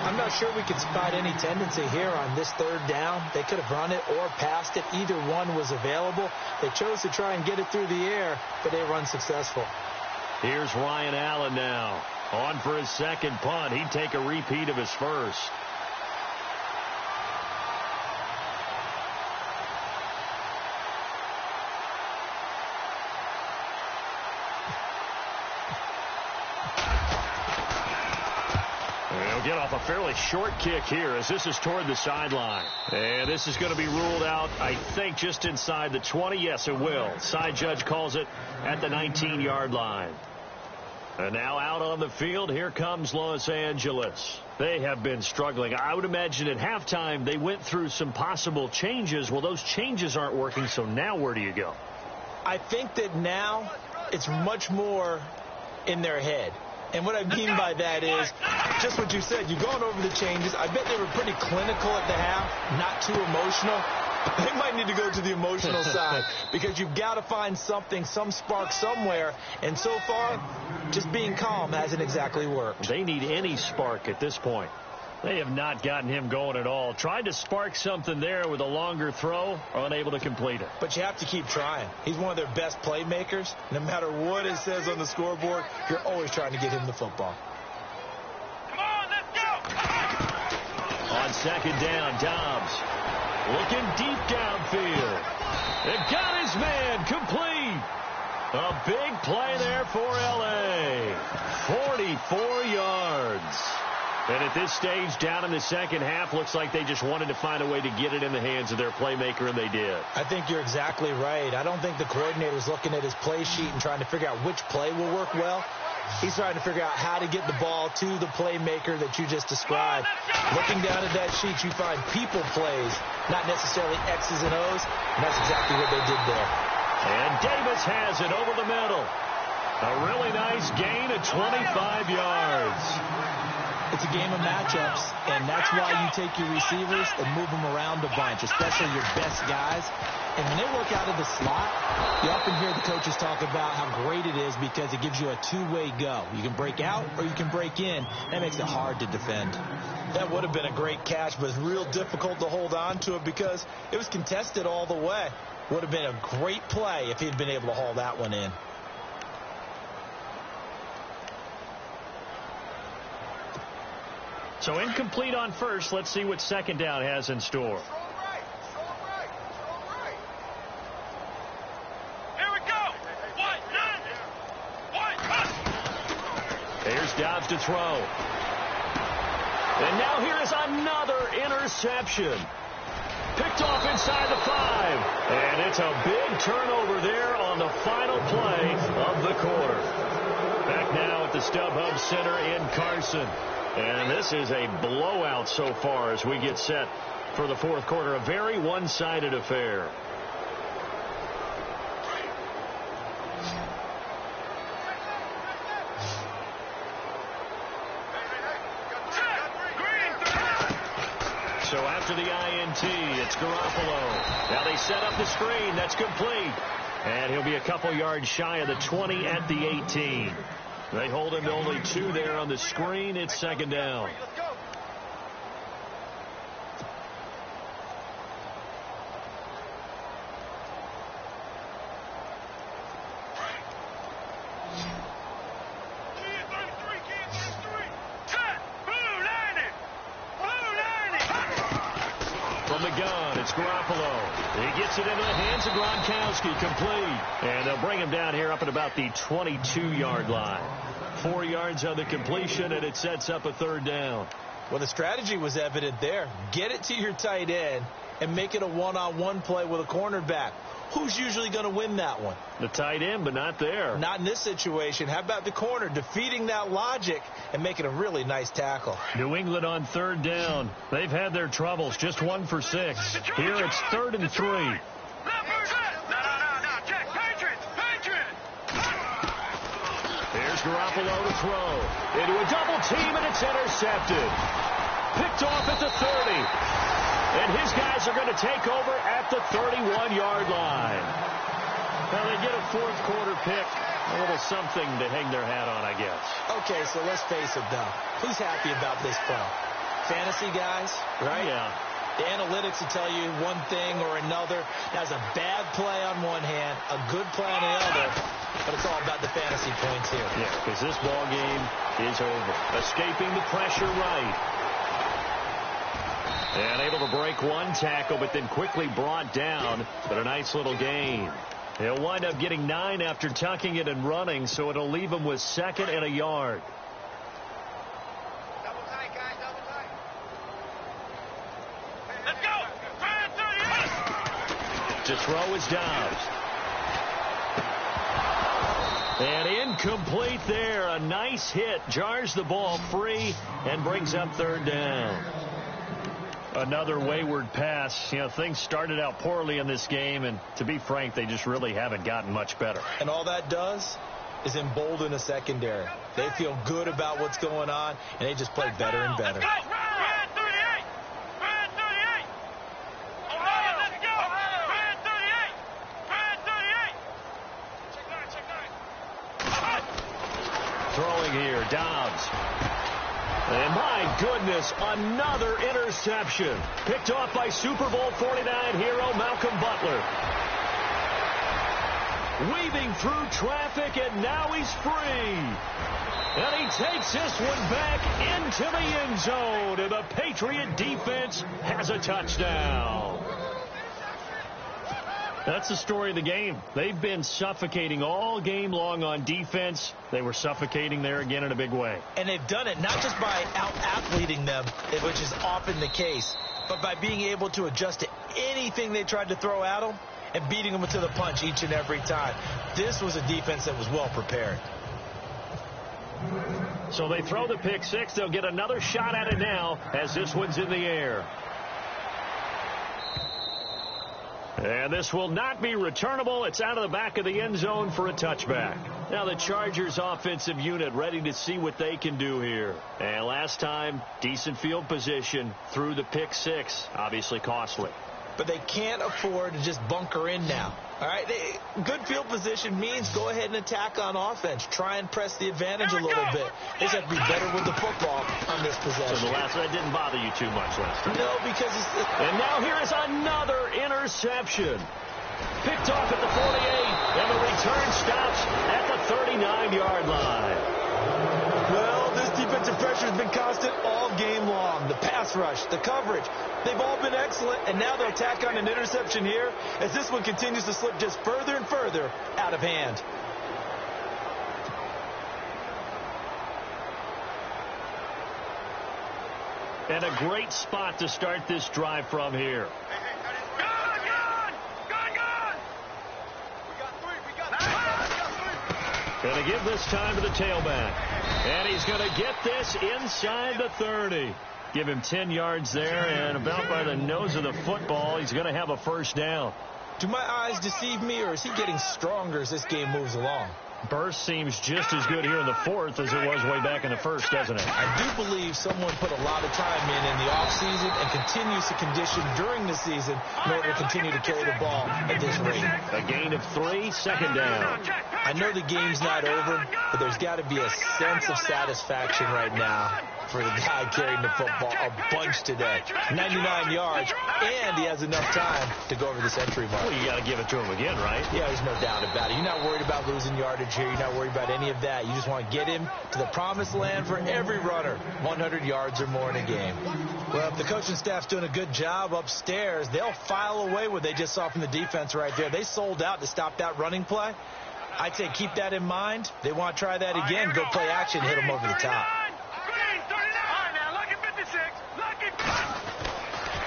I'm not sure we could spot any tendency here on this third down. They could have run it or passed it. Either one was available. They chose to try and get it through the air, but they were unsuccessful.
Here's Ryan Allen now. On for his second punt. He'd take a repeat of his first. Get off a fairly short kick here as this is toward the sideline. And this is going to be ruled out, I think, just inside the 20. Yes, it will. Side judge calls it at the 19-yard line. And now out on the field, here comes Los Angeles. They have been struggling. I would imagine at halftime they went through some possible changes. Well, those changes aren't working, so now where do you go?
I think that now it's much more in their head. And what I mean by that is just what you said. You've gone over the changes. I bet they were pretty clinical at the half, not too emotional. They might need to go to the emotional side because you've got to find something, some spark somewhere. And so far, just being calm hasn't exactly worked.
They need any spark at this point. They have not gotten him going at all. Tried to spark something there with a longer throw, unable to complete it.
But you have to keep trying. He's one of their best playmakers. No matter what it says on the scoreboard, you're always trying to get him the football.
Come on, let's go.
On second down, Dobbs. Looking deep downfield. It got his man complete. A big play there for L.A. 44 yards. And at this stage, down in the second half, looks like they just wanted to find a way to get it in the hands of their playmaker, and they did.
I think you're exactly right. I don't think the coordinator's looking at his play sheet and trying to figure out which play will work well. He's trying to figure out how to get the ball to the playmaker that you just described. Looking down at that sheet, you find people plays, not necessarily X's and O's, and that's exactly what they did there.
And Davis has it over the middle. A really nice gain of 25 yards.
It's a game of matchups, and that's why you take your receivers and move them around a bunch, especially your best guys. And when they work out of the slot, you often hear the coaches talk about how great it is because it gives you a two-way go. You can break out or you can break in. That makes it hard to defend. That would have been a great catch, but it's real difficult to hold on to it because it was contested all the way. Would have been a great play if he'd been able to haul that one in.
So incomplete on first. Let's see what second down has in store.
Here we go.
Here's Dobbs to throw. And now here is another interception. Picked off inside the 5. And it's a big turnover there on the final play of the quarter. Back now at the StubHub Center in Carson. And this is a blowout so far as we get set for the fourth quarter. A very one-sided affair. So after the INT, it's Garoppolo. Now they set up the screen. That's complete. And he'll be a couple yards shy of the 20 at the 18. They hold him to only 2 there on the screen. It's second down. From the gun, it's Garoppolo. He gets it into the hands of Gronkowski, complete. And they'll bring him down here up at about the 22-yard line. 4 yards on the completion, and it sets up a third down.
Well, the strategy was evident there. Get it to your tight end and make it a one-on-one play with a cornerback. Who's usually going to win that one?
The tight end, but not there.
Not in this situation. How about the corner defeating that logic and making a really nice tackle?
New England on third down. They've had their troubles. Just 1 for 6. Here it's 3rd and 3. Here's Garoppolo to throw. Into a double team, and it's intercepted. Picked off at the 30. And his guys are going to take over at the 31-yard line. Well, they get a fourth quarter pick. A little something to hang their hat on, I guess.
Okay, so let's face it, though. Who's happy about this play? Fantasy guys, right?
Yeah.
The analytics will tell you one thing or another. That's a bad play on one hand, a good play on the other. But it's all about the fantasy points here.
Yeah, because this ball game is over. Escaping the pressure right. And able to break one tackle, but then quickly brought down. But a nice little gain. He'll wind up getting 9 after tucking it and running, so it'll leave him with 2nd and a yard.
Double tight, guys, double tight. Let's go.
To throw is Dobbs. And incomplete there. A nice hit. Jars the ball free and brings up third down. Another wayward pass. You know, things started out poorly in this game, and to be frank, they just really haven't gotten much better.
And all that does is embolden the secondary. They feel good about what's going on, and they just play better and better.
Let's go. Red 38. Red 38. Ohio, let's go. Red 38. Red 38. Check 9, check 9.
Throwing here, Dobbs. And my goodness, another interception. Picked off by Super Bowl 49 hero Malcolm Butler. Weaving through traffic, and now he's free. And he takes this one back into the end zone. And the Patriot defense has a touchdown. That's the story of the game. They've been suffocating all game long on defense. They were suffocating there again in a big way.
And they've done it not just by out-athleting them, which is often the case, but by being able to adjust to anything they tried to throw at them and beating them to the punch each and every time. This was a defense that was well prepared.
So they throw the pick six. They'll get another shot at it now as this one's in the air. And this will not be returnable. It's out of the back of the end zone for a touchback. Now the Chargers offensive unit ready to see what they can do here. And last time, decent field position through the pick six. Obviously costly.
But they can't afford to just bunker in now. All right, good field position means go ahead and attack on offense. Try and press the advantage a little bit. They just have to be better with the football on this possession.
So the last one didn't bother you too much last time.
No, because
and now here is another interception. Picked off at the 48, and the return stops at the 39-yard line.
Well, this defensive pressure has been constant all game long. The pass rush, the coverage, they've all been excellent, and now they'll tack on an interception here as this one continues to slip just further and further out of hand.
And a great spot to start this drive from here. Going to give this time to the tailback. And he's going to get this inside the 30. Give him 10 yards there, and about by the nose of the football, he's going to have a first down.
Do my eyes deceive me, or is he getting stronger as this game moves along?
Burst seems just as good here in the fourth as it was way back in the first, doesn't it?
I do believe someone put a lot of time in the offseason and continues to condition during the season in order to continue to carry the ball at this rate.
A gain of 3, second down.
I know the game's not over, but there's got to be a sense of satisfaction right now for the guy carrying the football a bunch today. 99 yards, and he has enough time to go over this entry mark.
Well, you got to give it to him again, right?
Yeah, there's no doubt about it. You're not worried about losing yardage here. You're not worried about any of that. You just want to get him to the promised land for every runner, 100 yards or more in a game. Well, if the coaching staff's doing a good job upstairs, they'll file away what they just saw from the defense right there. They sold out to stop that running play. I'd say keep that in mind. They want to try that again. Go play action, hit them over the top.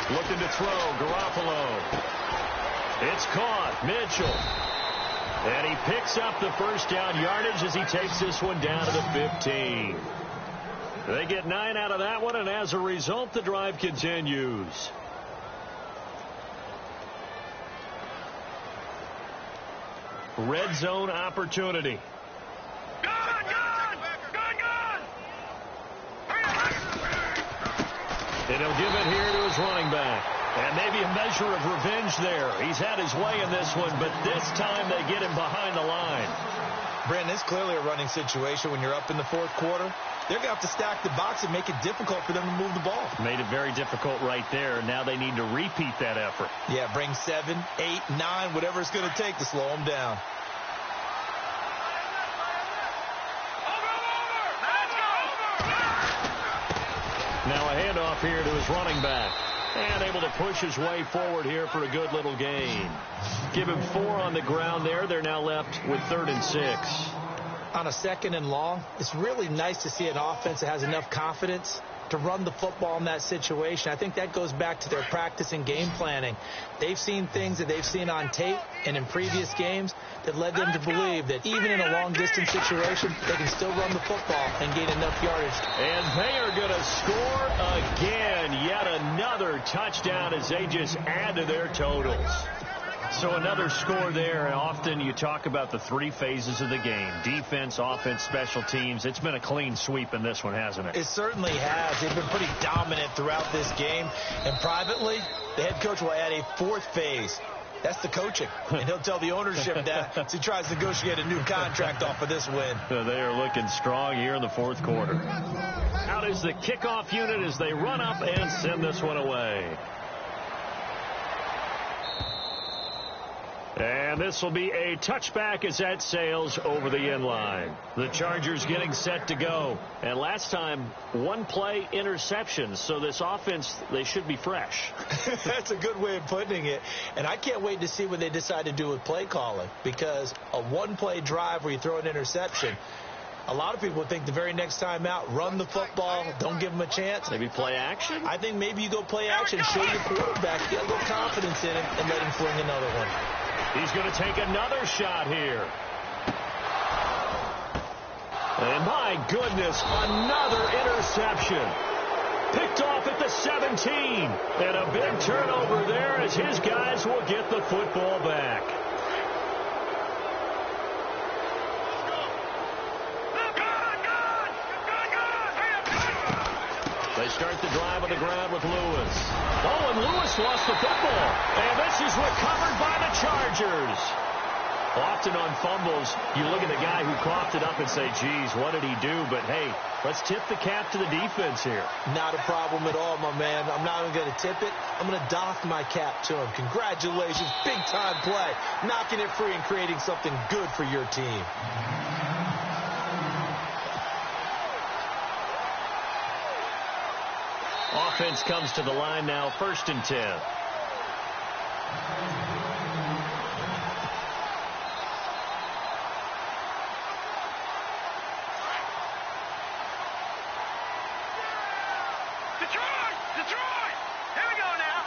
Looking to throw, Garoppolo. It's caught, Mitchell. And he picks up the first down yardage as he takes this one down to the 15. They get 9 out of that one, and as a result, the drive continues. Red zone opportunity. And he'll give it here to his running back. And maybe a measure of revenge there. He's had his way in this one, but this time they get him behind the line.
Brandon, it's clearly a running situation when you're up in the fourth quarter. They're going to have to stack the box and make it difficult for them to move the ball.
Made it very difficult right there. Now they need to repeat that effort.
Yeah, bring 7, 8, 9, whatever it's going to take to slow them down.
Now a handoff here to his running back. And able to push his way forward here for a good little gain. Give him 4 on the ground there. They're now left with 3rd and 6.
On a 2nd and long, it's really nice to see an offense that has enough confidence to run the football in that situation. I think that goes back to their practice and game planning. They've seen things that they've seen on tape and in previous games that led them to believe that even in a long-distance situation, they can still run the football and gain enough yardage.
And they are going to score again. Yet another touchdown as they just add to their totals. So another score there. Often you talk about the 3 phases of the game. Defense, offense, special teams. It's been a clean sweep in this one, hasn't it?
It certainly has. They've been pretty dominant throughout this game. And privately, the head coach will add a 4th phase. That's the coaching. And he'll tell the ownership that as he tries to negotiate a new contract off of this win.
They are looking strong here in the fourth quarter. Out is the kickoff unit as they run up and send this one away. And And this will be a touchback as that sails over the end line. The Chargers getting set to go. And last time, one play interceptions. So this offense, they should be fresh.
That's a good way of putting it. And I can't wait to see what they decide to do with play calling. Because a one-play drive where you throw an interception, a lot of people think the very next time out, run the football, don't give them a chance.
Maybe play action?
I think maybe you go play action, show your quarterback, get a little confidence in him, and let him fling another one.
He's going to take another shot here. And my goodness, another interception. Picked off at the 17. And a big turnover there as his guys will get the football back. They start the drive on the ground with Lewis. Oh, and Lewis lost the football. And this is recovered by the Chargers. Often on fumbles, you look at the guy who coughed it up and say, geez, what did he do? But, hey, let's tip the cap to the defense here.
Not a problem at all, my man. I'm not even going to tip it. I'm going to doff my cap to him. Congratulations. Big-time play. Knocking it free and creating something good for your team.
Offense comes to the line now, 1st and 10.
Detroit! Here we go now.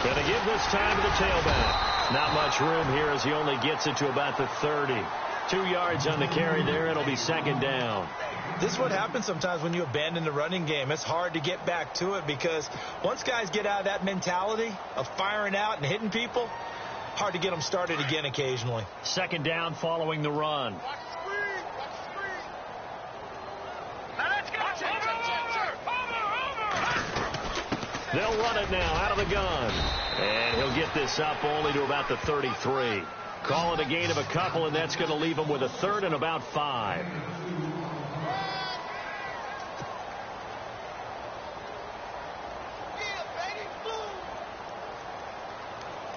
Gonna give this time to the tailback. Not much room here as he only gets it to about the 30. 2 yards on the carry there. It'll be 2nd down.
This is what happens sometimes when you abandon the running game. It's hard to get back to it because once guys get out of that mentality of firing out and hitting people, hard to get them started again occasionally.
2nd down following the run. They'll run it now out of the gun. And he'll get this up only to about the 33. Call it a gain of a couple, and that's going to leave him with a 3rd and about 5.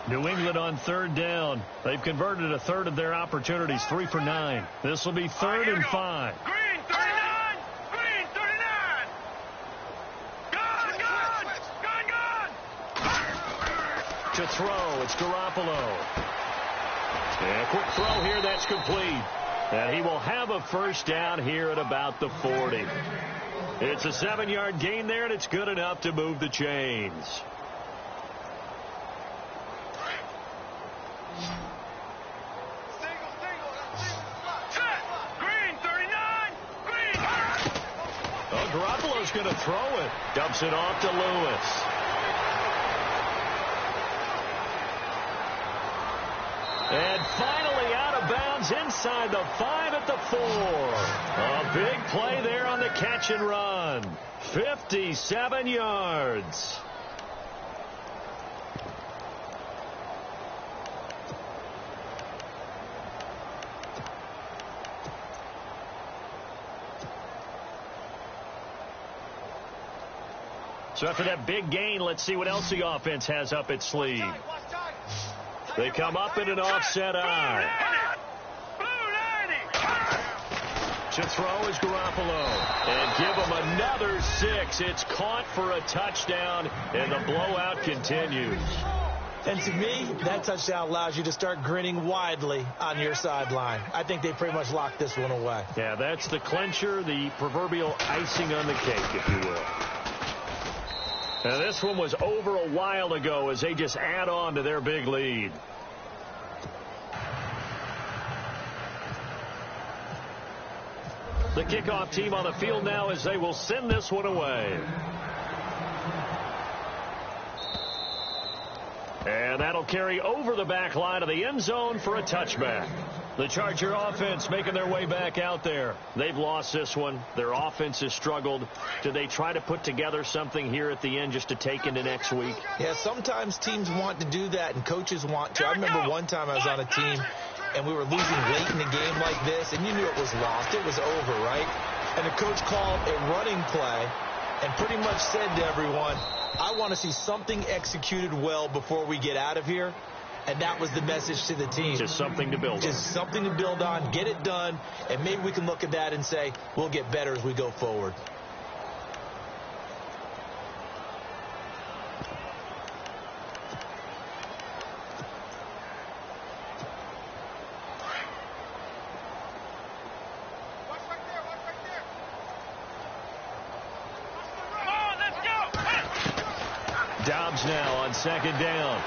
New England on 3rd down. They've converted a 1/3 of their opportunities, 3 for 9. This will be 3rd and 5.
Green 39! Green 39! Gun!
To throw, it's Garoppolo. And a quick throw here, that's complete. And he will have a 1st down here at about the 40. It's a 7-yard gain there, and it's good enough to move the chains.
Green 39! Green!
Oh, Garoppolo's going to throw it. Dumps it off to Lewis. And finally out of bounds inside the 5 at the 4. A big play there on the catch and run. 57 yards. So after that big gain, let's see what else the offense has up its sleeve. They come up in an offset eye. To throw is Garoppolo. And give him another 6. It's caught for a touchdown, and the blowout continues.
And to me, that touchdown allows you to start grinning widely on your sideline. I think they pretty much locked this one away.
Yeah, that's the clincher, the proverbial icing on the cake, if you will. Now, this one was over a while ago as they just add on to their big lead. The kickoff team on the field now as they will send this one away. And that'll carry over the back line of the end zone for a touchback. The Charger offense making their way back out there. They've lost this one. Their offense has struggled. Do they try to put together something here at the end just to take into next week?
Yeah, sometimes teams want to do that and coaches want to. I remember one time I was on a team and we were losing late in the game like this, and you knew it was lost. It was over, right? And the coach called a running play and pretty much said to everyone, I want to see something executed well before we get out of here. and that was the message to the team.
Just something to build on.
Just something to build on, get it done, and maybe we can look at that and say, we'll get better as we go forward.
Dobbs now on second down.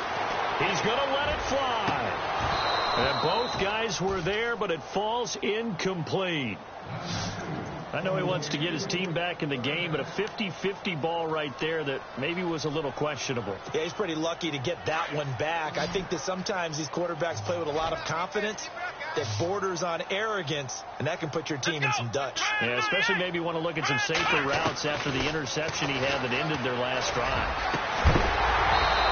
He's going to let it fly. And both guys were there, but it falls incomplete. I know he wants to get his team back in the game, but a 50-50 ball right there that maybe was a little questionable.
Yeah, he's pretty lucky to get that one back. I think that sometimes these quarterbacks play with a lot of confidence that borders on arrogance, and that can put your team in some Dutch.
Yeah, especially maybe want to look at some safer routes after the interception he had that ended their last drive.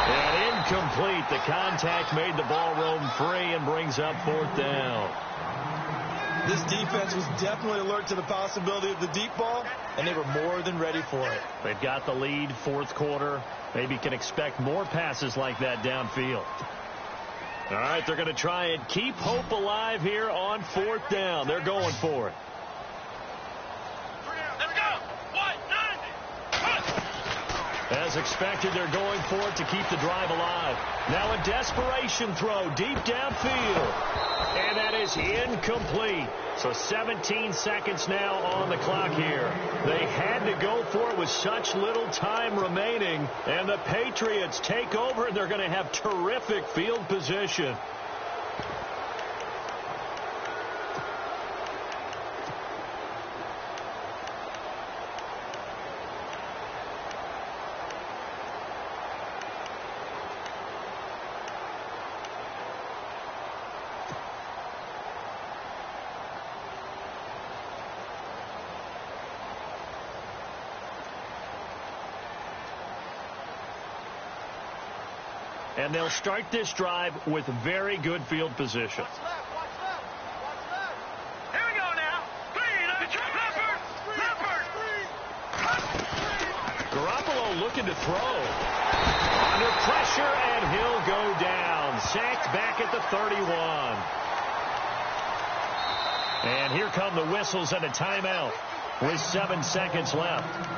And incomplete. The contact made the ball roam free and brings up fourth down.
This defense was definitely alert to the possibility of the deep ball, and they were more than ready for it.
They've got the lead, fourth quarter. Maybe can expect more passes like that downfield. All right, they're going to try and keep hope alive here on fourth down. They're going for it.
Let's go. 190.
As expected, they're going for it to keep the drive alive. Now a desperation throw deep downfield. And that is incomplete. So 17 seconds now on the clock here. They had to go for it with such little time remaining. And the Patriots take over, and they're going to have terrific field position. And they'll start this drive with very good field position.
Watch left. Here we go now. Leopard.
Garoppolo looking to throw. Under pressure, and he'll go down. Sacked back at the 31. And here come the whistles and a timeout with 7 seconds left.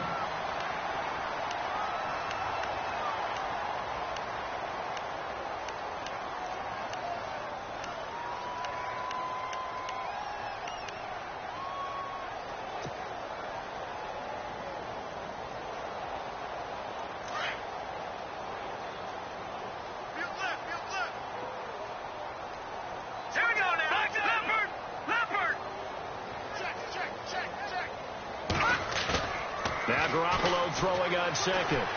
Now Garoppolo throwing on second.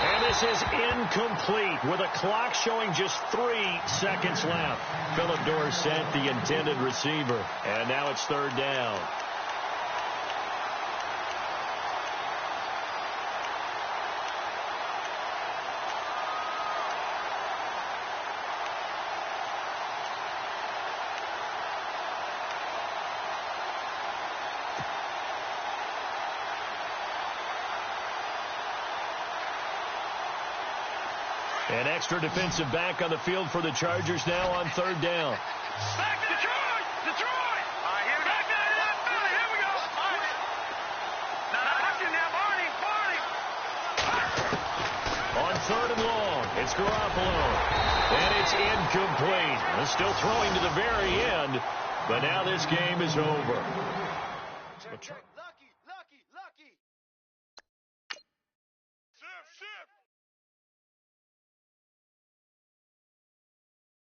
And this is incomplete with a clock showing just 3 seconds left. Philip Dorsett, the intended receiver. And now it's third down. An extra defensive back on the field for the Chargers now on third down.
Back to Detroit! Detroit! All right, here we go. Back to Philly. Here we go. All right. Now, watch it now, Barney.
On third and long, it's Garoppolo. And it's incomplete. They're still throwing to the very end, but now this game is over.